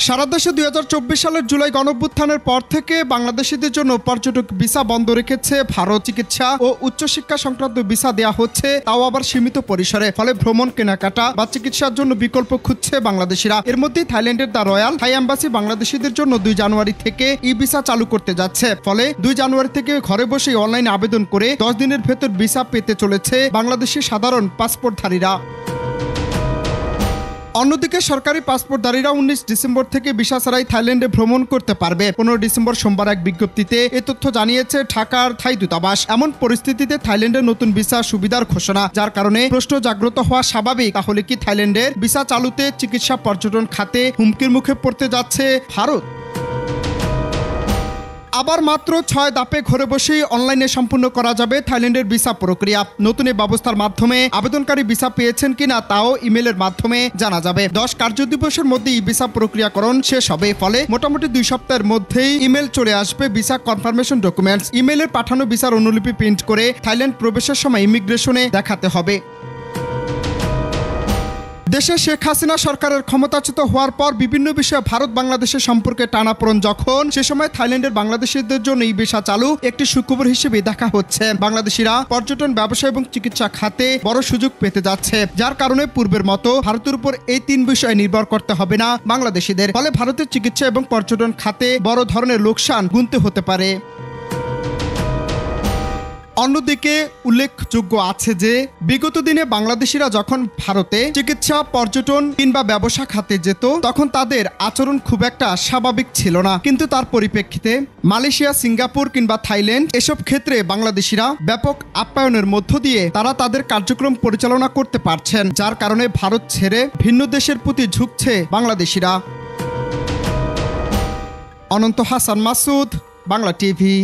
সারা দেশে 2024 সালের জুলাই গণঅভ্যুত্থানের পর থেকে বাংলাদেশিদের জন্য পর্যটক ভিসা বন্ধ রেখেছে ভারত। চিকিৎসা ও উচ্চশিক্ষা সংক্রান্ত ভিসা দেওয়া হচ্ছে, তাও আবার সীমিত পরিসরে। ফলে ভ্রমণ, কেনাকাটা বা চিকিৎসার জন্য বিকল্প খুঁজছে বাংলাদেশিরা। এর মধ্যে থাইল্যান্ডের দ্য রয়্যাল থাই এম্বাসি বাংলাদেশিদের জন্য 2 জানুয়ারি থেকে ই ভিসা চালু করতে যাচ্ছে। ফলে 2 জানুয়ারি থেকে ঘরে বসে অনলাইনে আবেদন করে 10 দিনের ভেতর ভিসা পেতে চলেছে বাংলাদেশি সাধারণ পাসপোর্টধারীরা। অন্যদিকে সরকারি পাসপোর্টধারীরা 19 ডিসেম্বর থেকে ভিসা ছাড়াই থাইল্যান্ডে ভ্রমণ করতে পারবে। 15 ডিসেম্বর সোমবার এক বিজ্ঞপ্তিতে এ তথ্য জানিয়েছে ঢাকার থাই দূতাবাস। এমন পরিস্থিতিতে থাইল্যান্ডের নতুন ভিসা সুবিধার ঘোষণা, যার কারণে প্রশ্ন জাগ্রত হওয়া স্বাভাবিক, তাহলে কি থাইল্যান্ডের ভিসা চালুতে চিকিৎসা পর্যটন খাতে হুমকির মুখে পড়তে যাচ্ছে ভারত? আবার মাত্র 6 ধাপে ঘরে বসেই অনলাইনে সম্পূর্ণ করা যাবে থাইল্যান্ডের ভিসা প্রক্রিয়া। নতুন এই ব্যবস্থার মাধ্যমে আবেদনকারী ভিসা পেয়েছেন কিনা তাও ইমেলের মাধ্যমে জানা যাবে। 10 কার্যদিবসের মধ্যে ই ভিসা প্রক্রিয়াকরণ শেষ হবে। ফলে মোটামুটি 2 সপ্তাহের মধ্যেই ইমেল চলে আসবে ভিসা কনফার্মেশন ডকুমেন্টস। ইমেলের পাঠানো ভিসার অনুলিপি প্রিন্ট করে থাইল্যান্ড প্রবেশের সময় ইমিগ্রেশনে দেখাতে হবে। দেশে শেখ হাসিনা সরকারের ক্ষমতাচ্যুত হওয়ার পর বিভিন্ন বিষয়ে ভারত বাংলাদেশের সম্পর্কে টানাপোড়েন যখন, সে সময় থাইল্যান্ডের বাংলাদেশিদের জন্য ই ভিসা চালু একটি সুখবর হিসেবে দেখা হচ্ছে। বাংলাদেশিরা পর্যটন, ব্যবসা এবং চিকিৎসা খাতে বড় সুযোগ পেতে যাচ্ছে, যার কারণে পূর্বের মতো ভারতের উপর এই 3 বিষয়ে নির্ভর করতে হবে না বাংলাদেশিদের। ফলে ভারতের চিকিৎসা এবং পর্যটন খাতে বড় ধরনের লোকসান গুনতে হতে পারে। অন্যদিকে উল্লেখযোগ্য আছে যে বিগত দিনে বাংলাদেশিরা যখন ভারতে চিকিৎসা, পর্যটন কিংবা ব্যবসা খাতে যেত, তখন তাদের আচরণ খুব একটা স্বাভাবিক ছিল না। কিন্তু তার পরিপ্রেক্ষিতে মালয়েশিয়া, সিঙ্গাপুর কিংবা থাইল্যান্ড এসব ক্ষেত্রে বাংলাদেশিরা ব্যাপক আপ্যায়নের মধ্য দিয়ে তারা তাদের কার্যক্রম পরিচালনা করতে পারছেন, যার কারণে ভারত ছেড়ে ভিন্ন দেশের প্রতি ঝুঁকছে বাংলাদেশিরা। অনন্ত হাসান মাসুদ, বাংলা টিভি।